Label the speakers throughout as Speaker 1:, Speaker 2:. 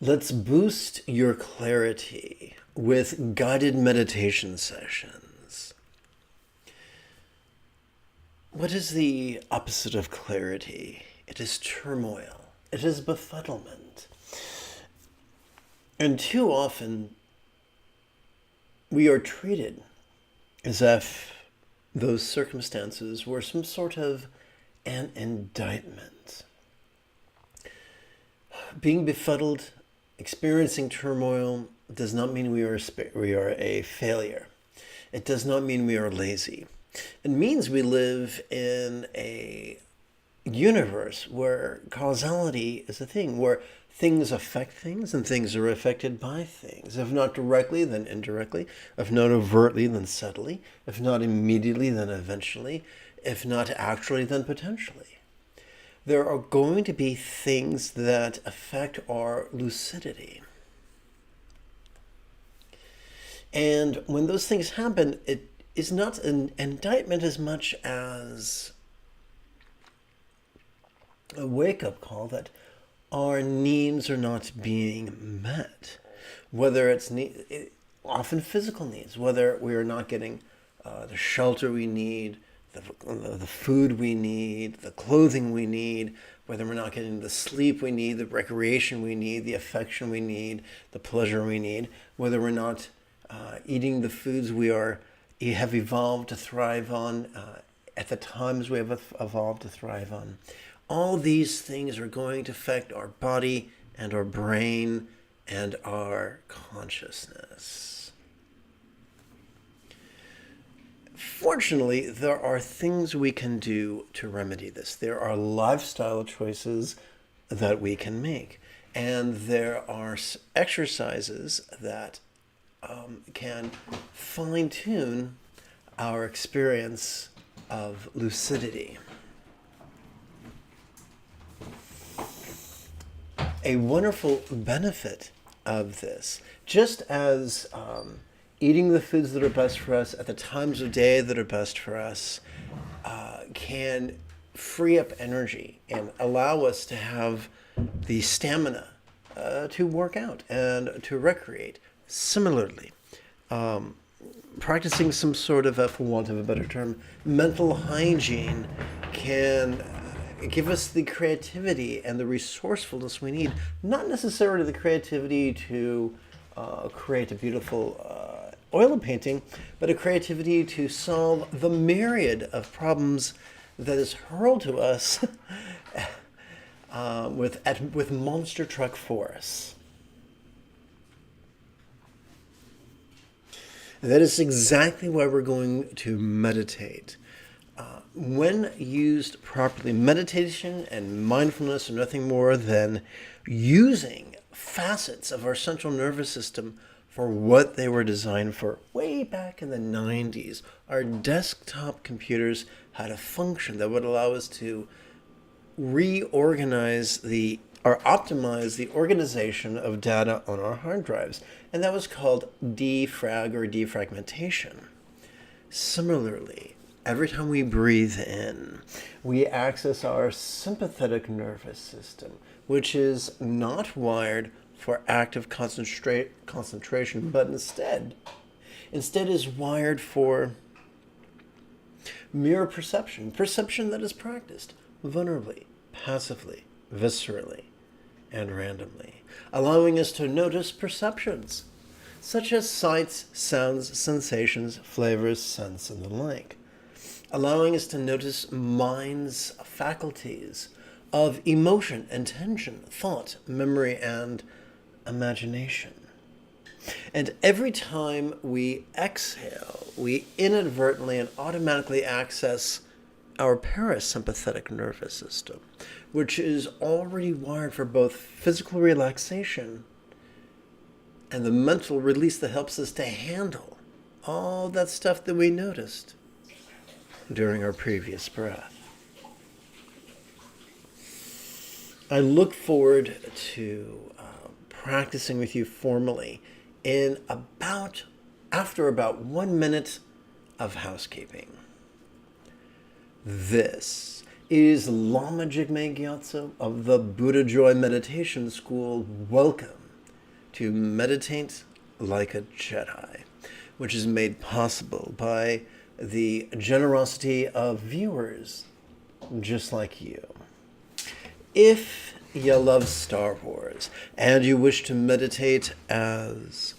Speaker 1: Let's boost your clarity with guided meditation sessions. What is the opposite of clarity? It is turmoil. It is befuddlement. And too often, we are treated as if those circumstances were some sort of an indictment. Being befuddled, experiencing turmoil, does not mean we are a failure. It does not mean we are lazy. It means we live in a universe where causality is a thing, where things affect things and things are affected by things. If not directly, then indirectly. If not overtly, then subtly. If not immediately, then eventually. If not actually, then potentially. There are going to be things that affect our lucidity. And when those things happen, it is not an indictment as much as a wake-up call that our needs are not being met. Whether it's often physical needs, whether we are not getting the shelter we need, the food we need, the clothing we need, whether we're not getting the sleep we need, the recreation we need, the affection we need, the pleasure we need, whether we're not eating the foods we have evolved to thrive on at the times we have evolved to thrive on. All these things are going to affect our body and our brain and our consciousness. Fortunately, there are things we can do to remedy this. There are lifestyle choices that we can make. And there are exercises that can fine-tune our experience of lucidity. A wonderful benefit of this, just as eating the foods that are best for us at the times of day that are best for us can free up energy and allow us to have the stamina to work out and to recreate. Similarly, practicing some sort of, for want of a better term, mental hygiene can give us the creativity and the resourcefulness we need. Not necessarily the creativity to create a beautiful oil painting, but a creativity to solve the myriad of problems that is hurled to us with monster truck force. That is exactly why we're going to meditate. When used properly, meditation and mindfulness are nothing more than using facets of our central nervous system for what they were designed for. Way back in the 90s, our desktop computers had a function that would allow us to reorganize or optimize the organization of data on our hard drives. And that was called defrag or defragmentation. Similarly, every time we breathe in, we access our sympathetic nervous system, which is not wired for active concentration, but instead is wired for mirror perception that is practiced vulnerably, passively, viscerally, and randomly, allowing us to notice perceptions, such as sights, sounds, sensations, flavors, scents, and the like, allowing us to notice mind's faculties of emotion, intention, thought, memory, and imagination. And every time we exhale, we inadvertently and automatically access our parasympathetic nervous system, which is already wired for both physical relaxation and the mental release that helps us to handle all that stuff that we noticed during our previous breath. I look forward to practicing with you formally after about 1 minute of housekeeping. This is Lama Jigme Gyatso of the Buddha Joy Meditation School. Welcome to meditate like a Jedi, which is made possible by the generosity of viewers just like you. If you love Star Wars and you wish to meditate as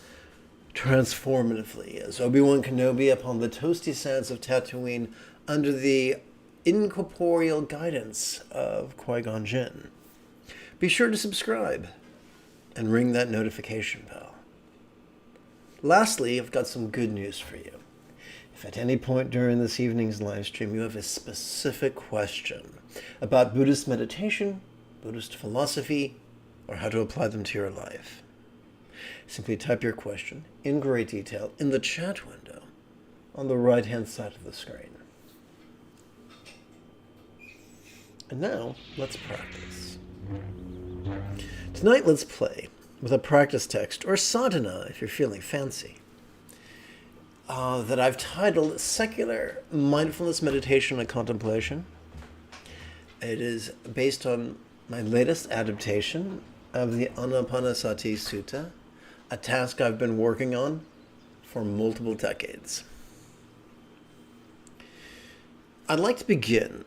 Speaker 1: transformatively as Obi-Wan Kenobi upon the toasty sands of Tatooine under the incorporeal guidance of Qui-Gon Jinn, be sure to subscribe and ring that notification bell. Lastly, I've got some good news for you. If at any point during this evening's live stream you have a specific question about Buddhist meditation, Buddhist philosophy, or how to apply them to your life, simply type your question in great detail in the chat window on the right-hand side of the screen. And now, let's practice. Tonight, let's play with a practice text, or sadhana if you're feeling fancy, that I've titled Secular Mindfulness Meditation and Contemplation. It is based on my latest adaptation of the Anapanasati Sutta, a task I've been working on for multiple decades. I'd like to begin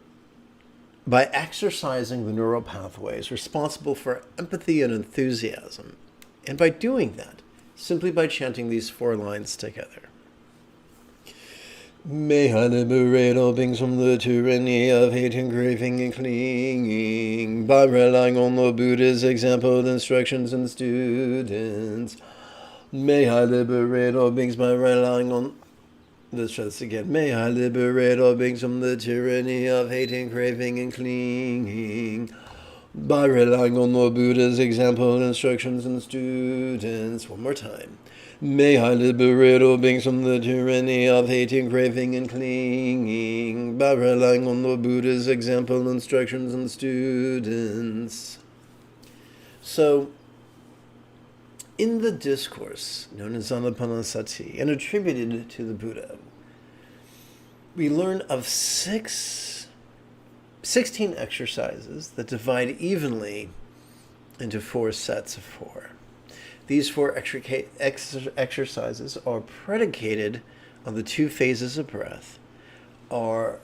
Speaker 1: by exercising the neural pathways responsible for empathy and enthusiasm, and by doing that, simply by chanting these 4 lines together. May I liberate all beings from the tyranny of hate and craving and clinging by relying on the Buddha's example, instructions, and students. May I liberate all beings by relying on... Let's try this again. May I liberate all beings from the tyranny of hate and craving and clinging by relying on the Buddha's example, instructions, and students. One more time. May I liberate all beings from the tyranny of hate and craving and clinging by relying on the Buddha's example, instructions, and students. So, in the discourse known as Anapanasati and attributed to the Buddha, we learn of 16 exercises that divide evenly into 4 sets of 4. These 4 exercises are predicated on the 2 phases of breath, are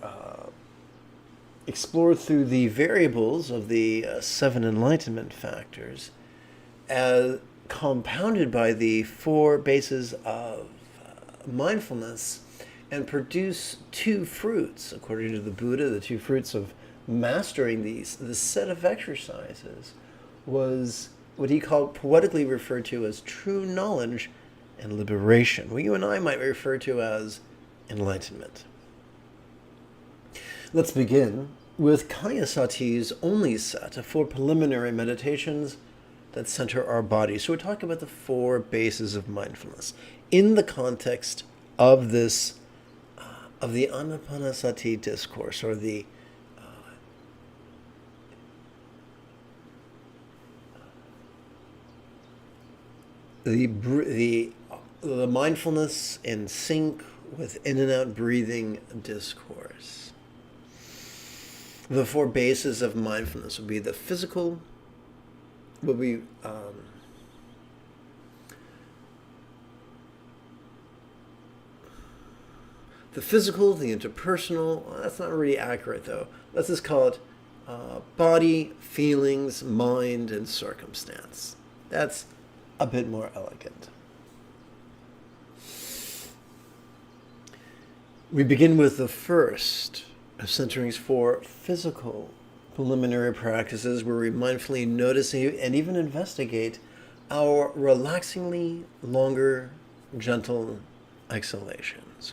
Speaker 1: explored through the variables of the 7 enlightenment factors, as compounded by the 4 bases of mindfulness, and produce 2 fruits. According to the Buddha, the 2 fruits of mastering this set of exercises was what he called, poetically referred to as true knowledge and liberation, what you and I might refer to as enlightenment. Let's begin with Kayasati's only set of 4 preliminary meditations that center our body. So we're talking about the 4 bases of mindfulness in the context of this, of the Anapanasati discourse, or the mindfulness in sync with in and out breathing discourse. The 4 bases of mindfulness would be the physical, would be the physical, the interpersonal. Well, that's not really accurate though. Let's just call it body, feelings, mind, and circumstance. That's a bit more elegant. We begin with the first of Centering's 4 physical preliminary practices, where we mindfully notice and even investigate our relaxingly longer, gentle exhalations.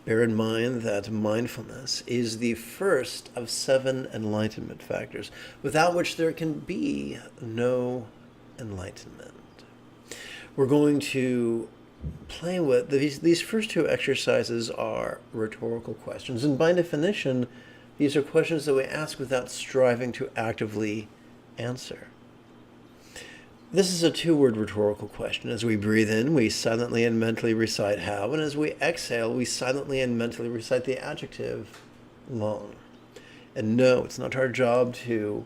Speaker 1: Bear in mind that mindfulness is the first of 7 enlightenment factors, without which there can be no enlightenment. We're going to play with these first 2 exercises are rhetorical questions, and by definition, these are questions that we ask without striving to actively answer. This is a 2-word rhetorical question. As we breathe in, we silently and mentally recite how, and as we exhale, we silently and mentally recite the adjective long. And no, it's not our job to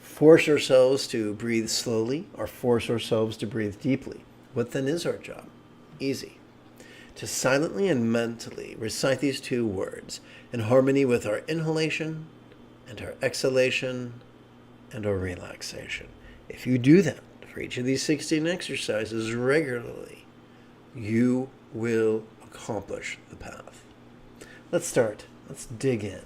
Speaker 1: force ourselves to breathe slowly or force ourselves to breathe deeply. What then is our job? Easy. To silently and mentally recite these two words in harmony with our inhalation and our exhalation and our relaxation. If you do that for each of these 16 exercises regularly, you will accomplish the path. Let's start. Let's dig in.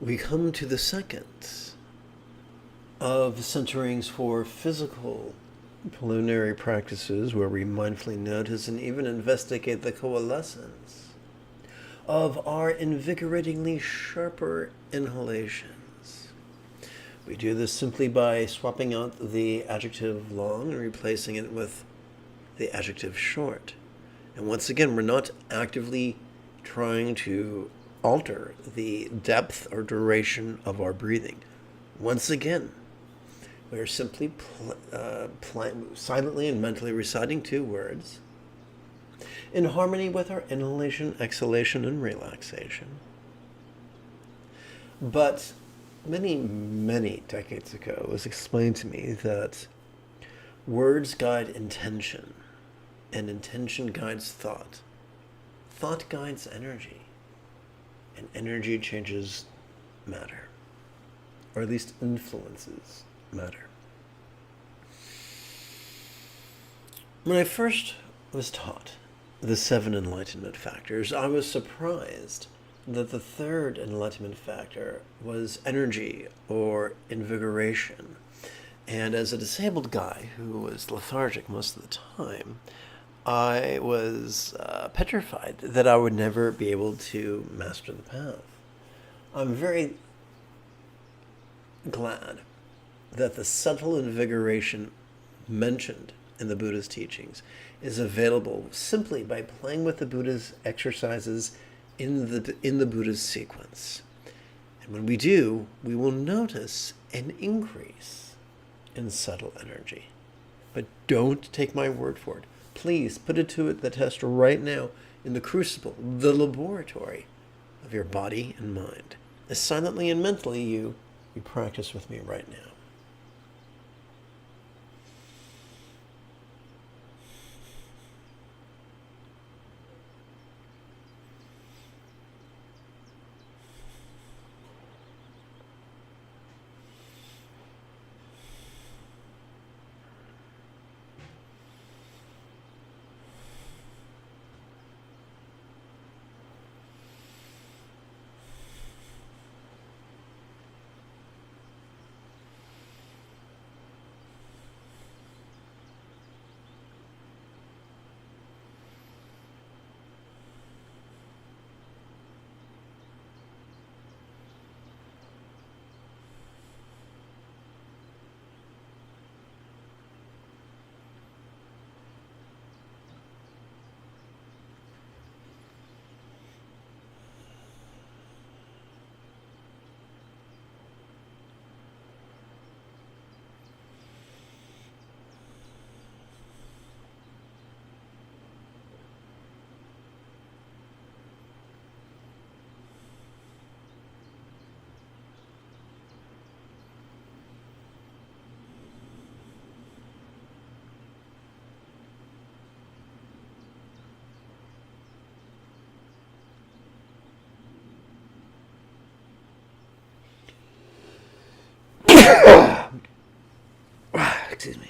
Speaker 1: We come to the second of centerings for physical preliminary practices where we mindfully notice and even investigate the coalescence of our invigoratingly sharper inhalations. We do this simply by swapping out the adjective long and replacing it with the adjective short. And once again, we're not actively trying to alter the depth or duration of our breathing. Once again, we are simply silently and mentally reciting two words in harmony with our inhalation, exhalation, and relaxation. But many, many decades ago, it was explained to me that words guide intention, and intention guides thought. Thought guides energy. And energy changes matter, or at least influences matter. When I first was taught the 7 enlightenment factors, I was surprised that the third enlightenment factor was energy or invigoration. And as a disabled guy who was lethargic most of the time, I was petrified that I would never be able to master the path. I'm very glad that the subtle invigoration mentioned in the Buddha's teachings is available simply by playing with the Buddha's exercises in the Buddha's sequence. And when we do, we will notice an increase in subtle energy. But don't take my word for it. Please put it to the test right now in the crucible, the laboratory of your body and mind, as silently and mentally you practice with me right now. Excuse me.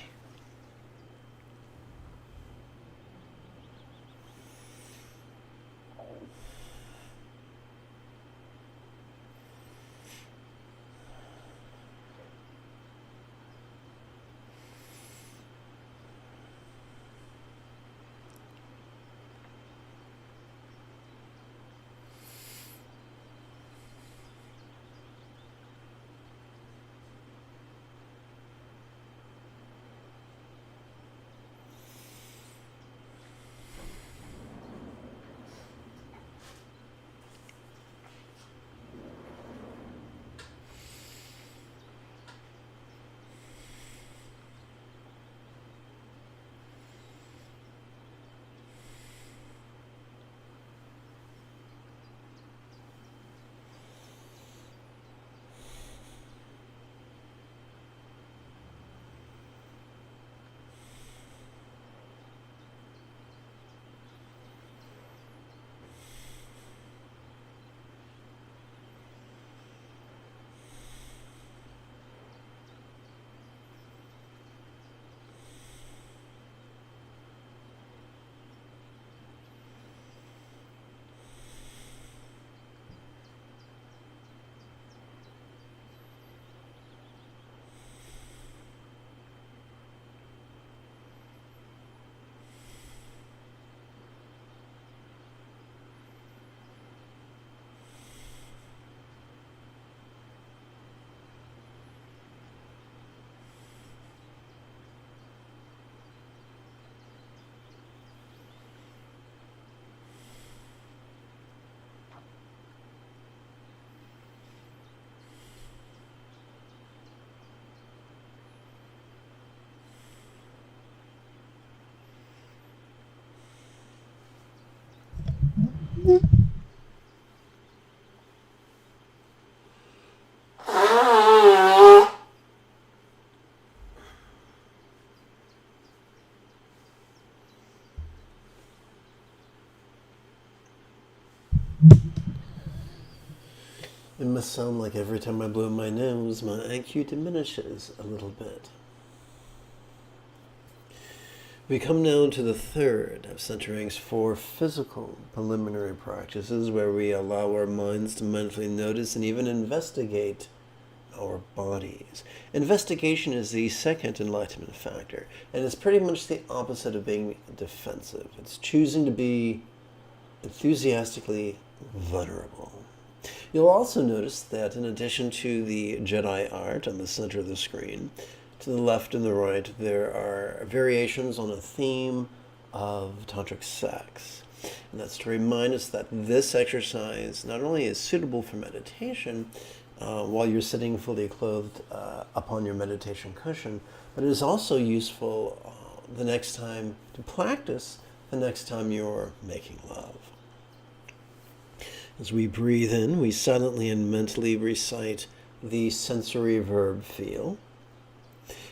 Speaker 1: It must sound like every time I blow my nose, my IQ diminishes a little bit. We come now to the third of Centering's 4 physical preliminary practices, where we allow our minds to mentally notice and even investigate our bodies. Investigation is the second enlightenment factor, and it's pretty much the opposite of being defensive. It's choosing to be enthusiastically vulnerable. You'll also notice that in addition to the Jedi art on the center of the screen, to the left and the right, there are variations on a theme of tantric sex. And that's to remind us that this exercise not only is suitable for meditation while you're sitting fully clothed upon your meditation cushion, but it is also useful the next time to practice the next time you're making love. As we breathe in, we silently and mentally recite the sensory verb feel.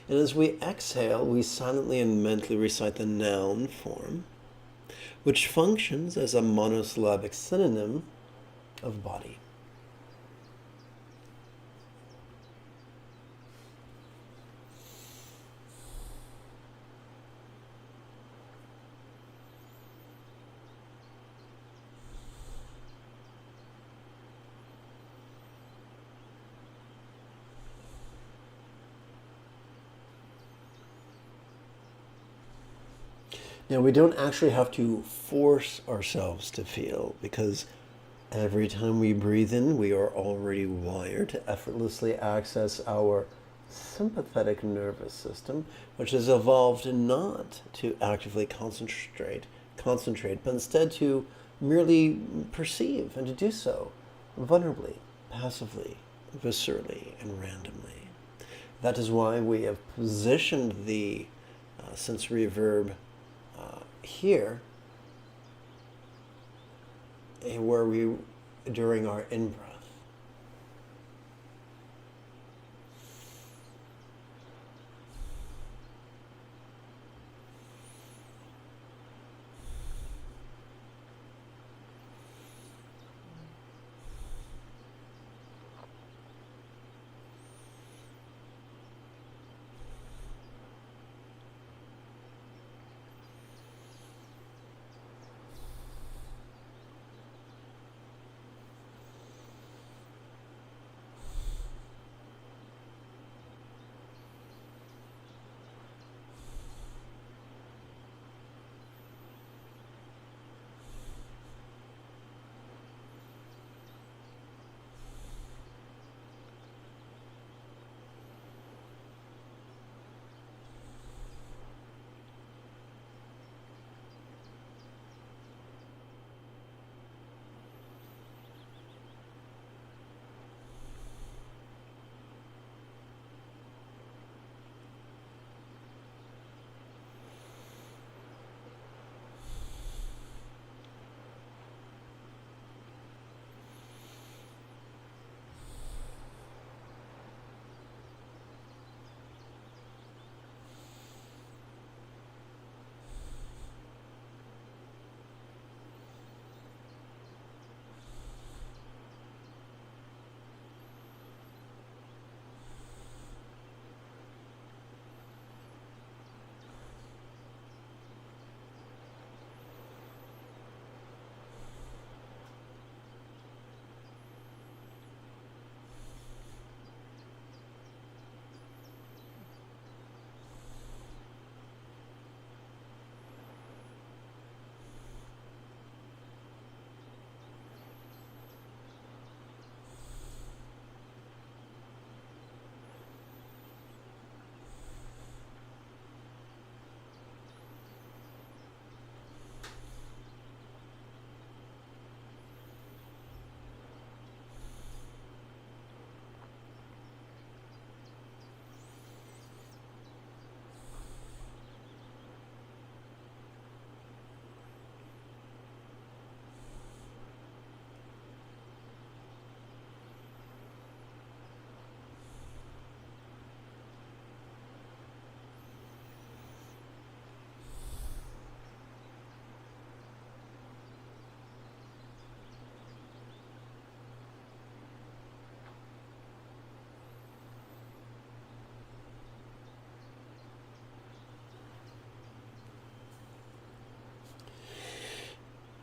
Speaker 1: And as we exhale, we silently and mentally recite the noun form, which functions as a monosyllabic synonym of body. Now, we don't actually have to force ourselves to feel, because every time we breathe in, we are already wired to effortlessly access our sympathetic nervous system, which has evolved not to actively concentrate, but instead to merely perceive, and to do so vulnerably, passively, viscerally, and randomly. That is why we have positioned the sensory verb here, where we, during our in-breath.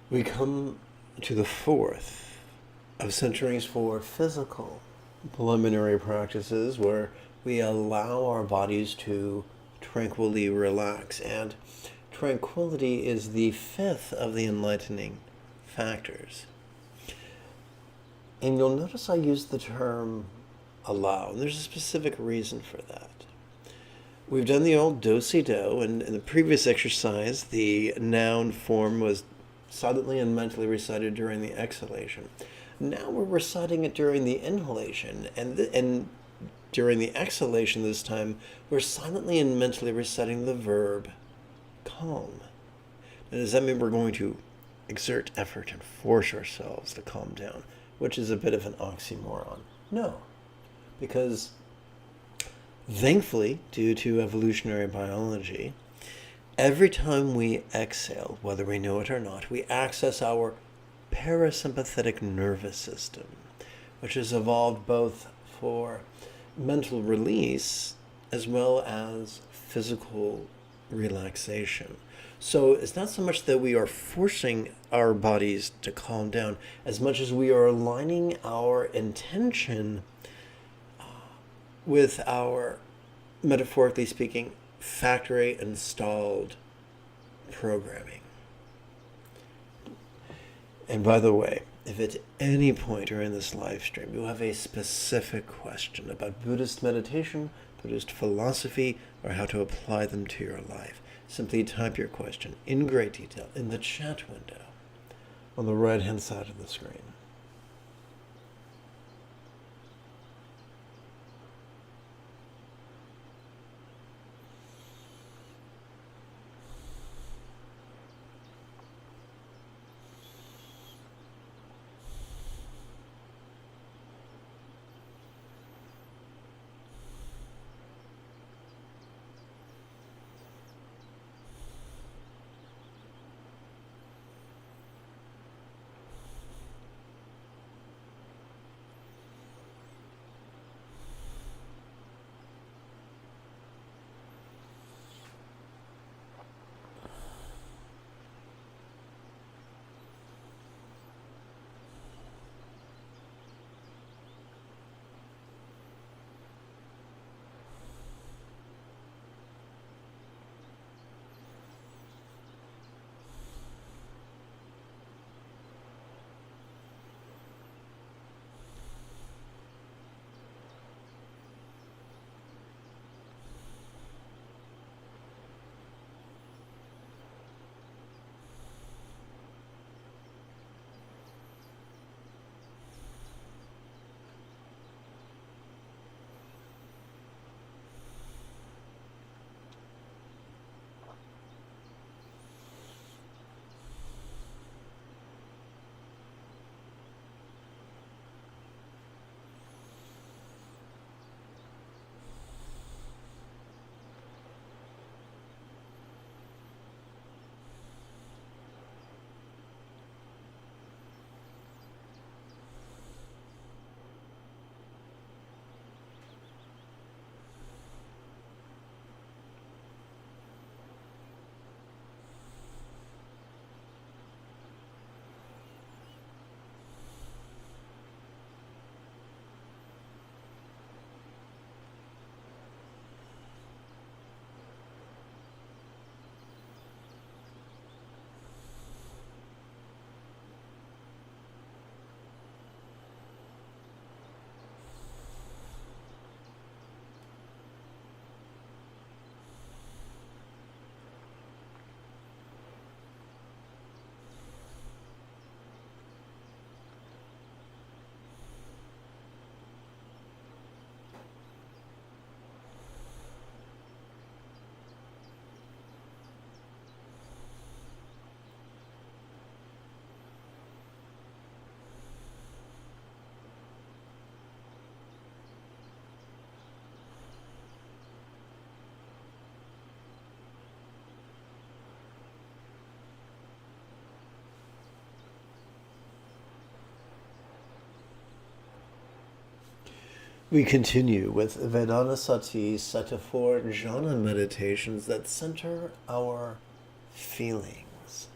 Speaker 1: We come to the fourth of centuries for physical preliminary practices, where we allow our bodies to tranquilly relax. And tranquility is the fifth of the enlightening factors. And you'll notice I use the term allow, and there's a specific reason for that. We've done the old do-si-do, and in the previous exercise, the noun form was silently and mentally recited during the exhalation. Now we're reciting it during the inhalation, and during the exhalation this time, we're silently and mentally reciting the verb calm. Now, does that mean we're going to exert effort and force ourselves to calm down, which is a bit of an oxymoron? No, because thankfully, due to evolutionary biology, every time we exhale, whether we know it or not, we access our parasympathetic nervous system, which has evolved both for mental release as well as physical relaxation. So it's not so much that we are forcing our bodies to calm down as much as we are aligning our intention with our, metaphorically speaking, factory installed programming. And by the way, if at any point during this live stream you have a specific question about Buddhist meditation, Buddhist philosophy, or how to apply them to your life, simply type your question in great detail in the chat window on the right-hand side of the screen. We continue with Vedanasati Sutta 4 jhana meditations that center our feelings.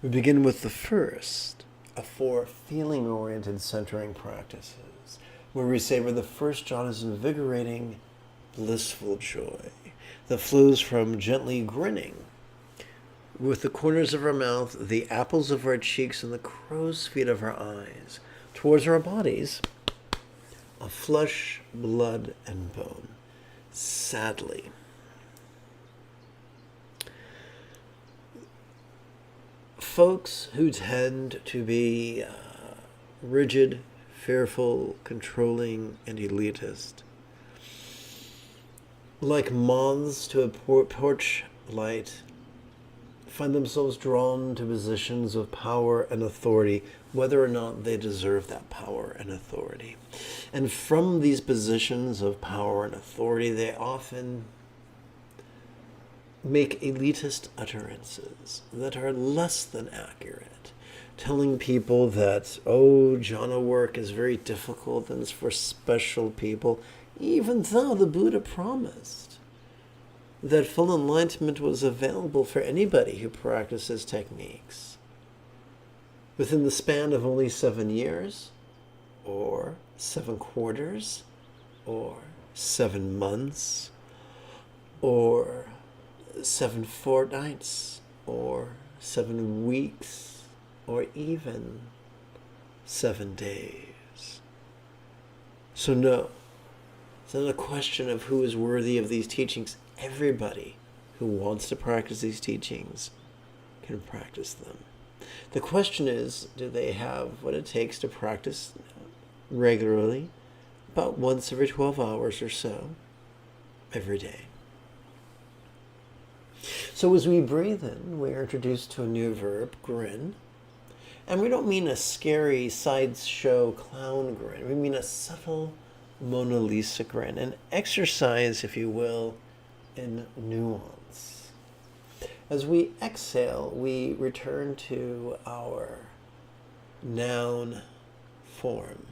Speaker 1: We begin with the first of 4 feeling-oriented centering practices, where we savor the first jhana's invigorating, blissful joy that flows from gently grinning with the corners of our mouth, the apples of our cheeks, and the crow's feet of our eyes, towards our bodies of flesh, blood, and bone. Sadly, folks who tend to be rigid, fearful, controlling, and elitist, like moths to a porch light, find themselves drawn to positions of power and authority, whether or not they deserve that power and authority. And from these positions of power and authority, they often make elitist utterances that are less than accurate, telling people that, oh, jhana work is very difficult and it's for special people, even though the Buddha promised that full enlightenment was available for anybody who practices techniques within the span of only 7 years, or 7 quarters, or 7 months, or 7 fortnights, or 7 weeks, or even 7 days. So no, it's not a question of who is worthy of these teachings. Everybody who wants to practice these teachings can practice them. The question is, do they have what it takes to practice regularly, about once every 12 hours or so, every day? So as we breathe in, we are introduced to a new verb, grin. And we don't mean a scary sideshow clown grin. We mean a subtle Mona Lisa grin, an exercise, if you will, in nuance. As we exhale, we return to our noun form.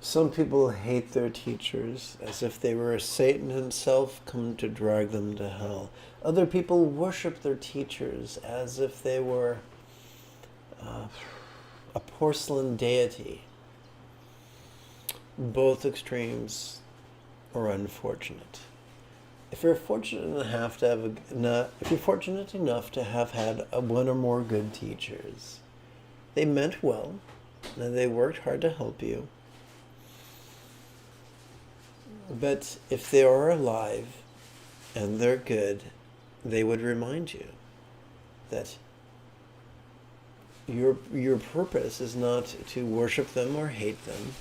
Speaker 1: Some people hate their teachers as if they were Satan himself come to drag them to hell. Other people worship their teachers as if they were a porcelain deity. Both extremes are unfortunate. If you're fortunate enough to have had one or more good teachers, they meant well, and they worked hard to help you. But if they are alive and they're good, they would remind you that your purpose is not to worship them or hate them,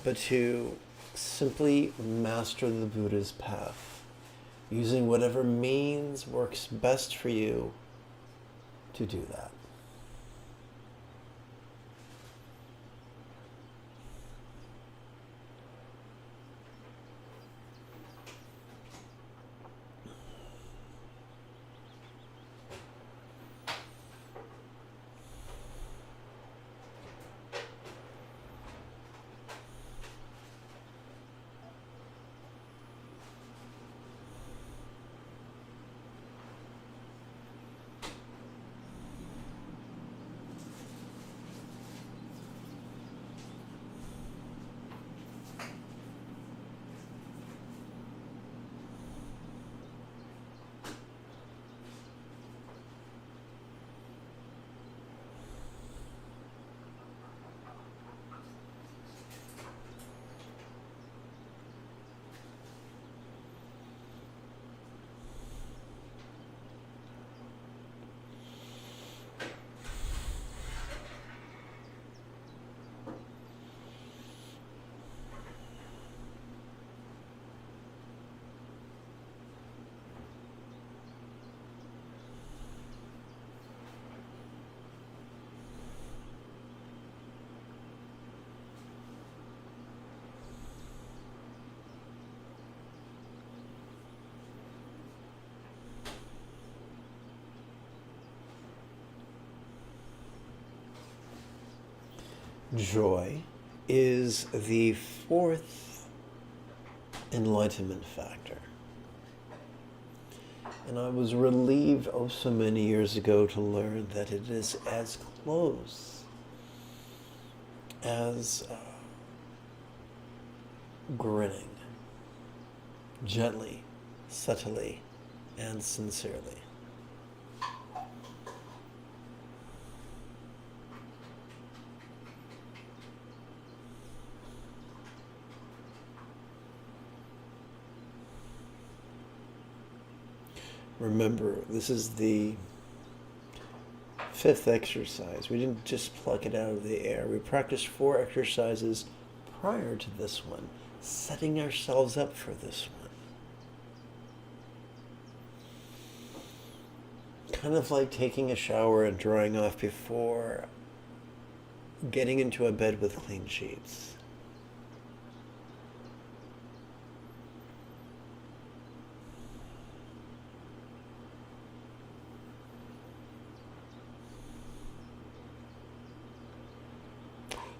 Speaker 1: but to simply master the Buddha's path, using whatever means works best for you to do that. Joy is the fourth enlightenment factor. And I was relieved so many years ago to learn that it is as close as grinning, gently, subtly, and sincerely. Remember, this is the fifth exercise. We didn't just pluck it out of the air. We practiced 4 exercises prior to this one, setting ourselves up for this one. Kind of like taking a shower and drying off before getting into a bed with clean sheets.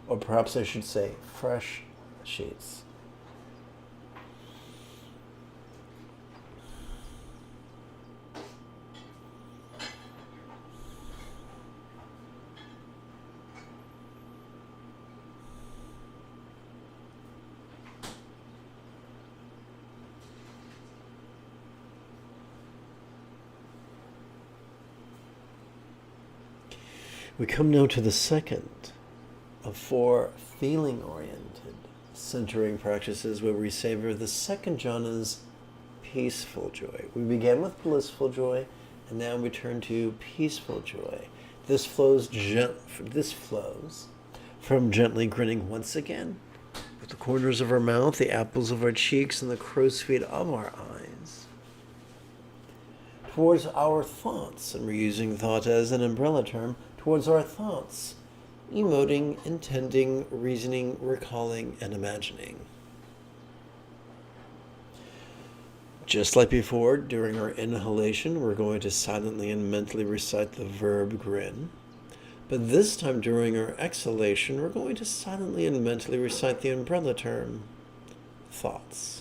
Speaker 1: Or perhaps I should say fresh sheets. We come now to the second of 4 feeling-oriented centering practices where we savor the second jhana's peaceful joy. We began with blissful joy, and now we turn to peaceful joy. This flows from gently grinning once again, with the corners of our mouth, the apples of our cheeks, and the crow's feet of our eyes, towards our thoughts, and we're using thought as an umbrella term, towards our thoughts, emoting, intending, reasoning, recalling, and imagining. Just like before, during our inhalation, we're going to silently and mentally recite the verb grin. But this time during our exhalation, we're going to silently and mentally recite the umbrella term, thoughts.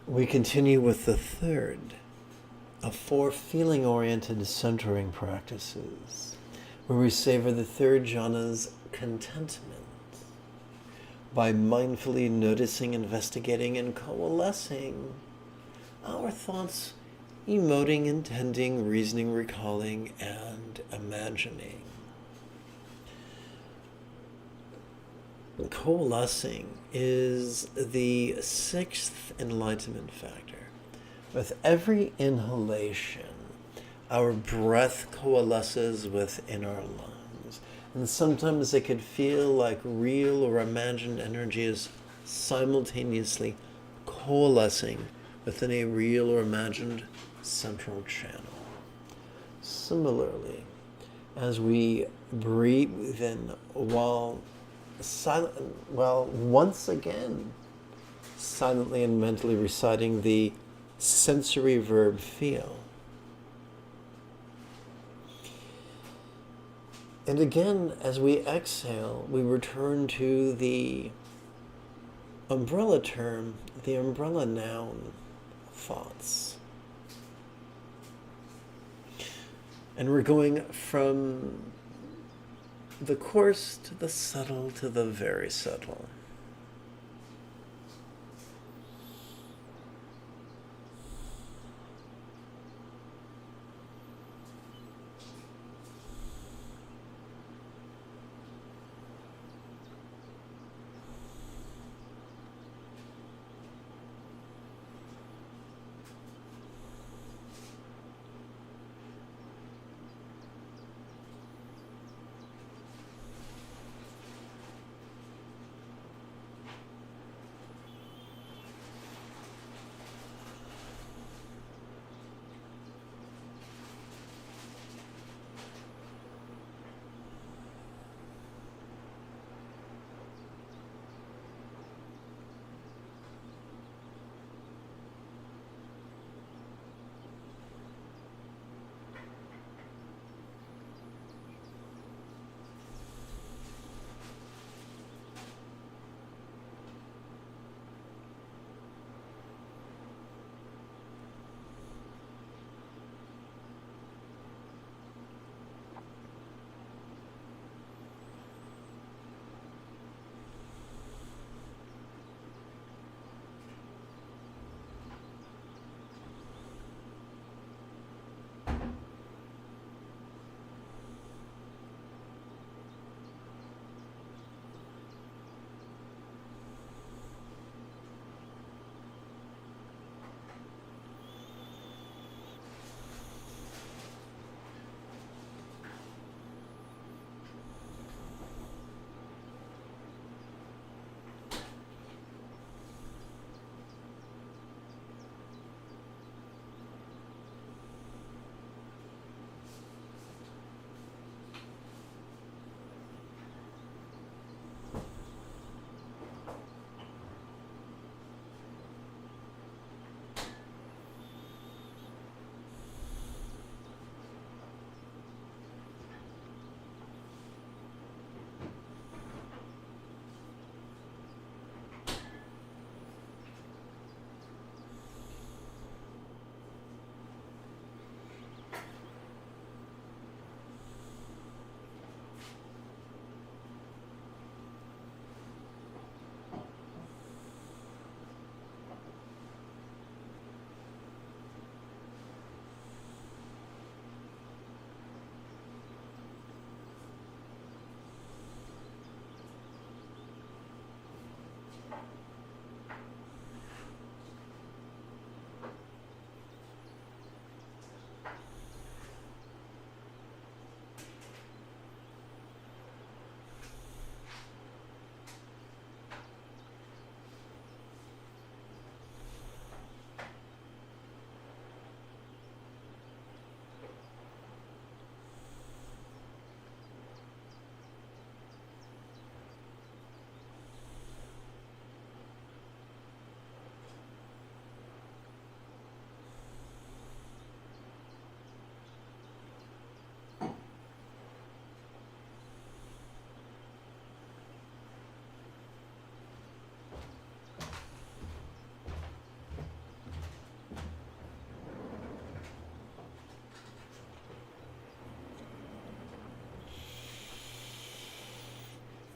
Speaker 1: We continue with the third of 4 feeling-oriented centering practices, where we savor the third jhana's contentment by mindfully noticing, investigating, and coalescing our thoughts, emoting, intending, reasoning, recalling, and imagining. Coalescing is the 6th enlightenment factor. With every inhalation, our breath coalesces within our lungs. And sometimes it could feel like real or imagined energy is simultaneously coalescing within a real or imagined central channel. Similarly, as we breathe in while once again silently and mentally reciting the sensory verb feel. And again, as we exhale, we return to the umbrella term, the umbrella noun, thoughts. And we're going from the coarse to the subtle to the very subtle.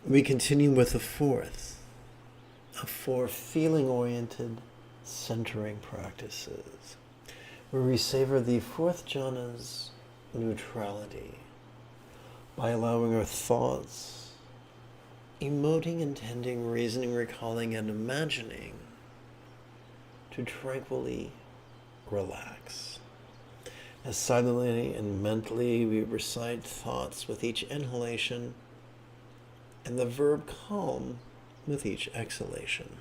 Speaker 1: We continue with the fourth of 4 feeling-oriented centering practices, where we savor the 4th jhana's neutrality by allowing our thoughts, emoting, intending, reasoning, recalling, and imagining to tranquilly relax. As silently and mentally we recite thoughts with each inhalation and the verb calm with each exhalation.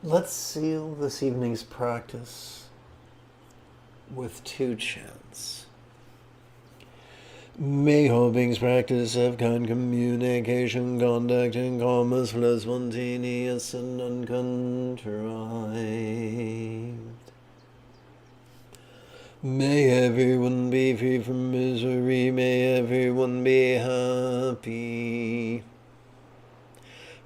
Speaker 1: Let's seal this evening's practice with 2 chants. May all beings practice of kind communication, conduct, and commerce flow spontaneous and uncontrived. May everyone be free from misery, may everyone be happy.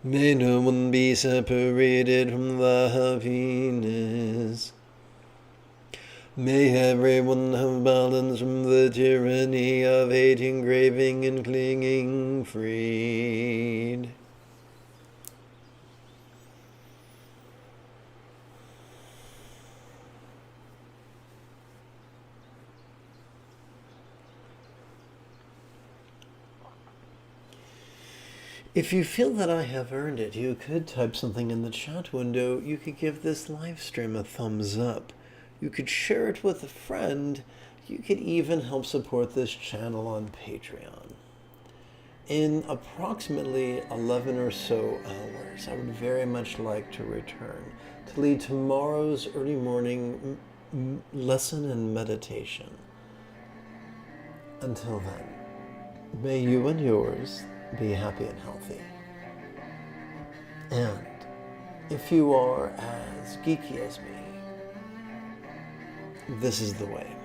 Speaker 1: May no one be separated from the happiness. May everyone have balance from the tyranny of hating, craving, and clinging freed. If you feel that I have earned it, you could type something in the chat window. You could give this live stream a thumbs up. You could share it with a friend. You could even help support this channel on Patreon. in approximately 11 or so hours. I would very much like to return to lead tomorrow's early morning lesson and meditation. Until then, may you and yours be happy and healthy. And if you are as geeky as me, this is the way.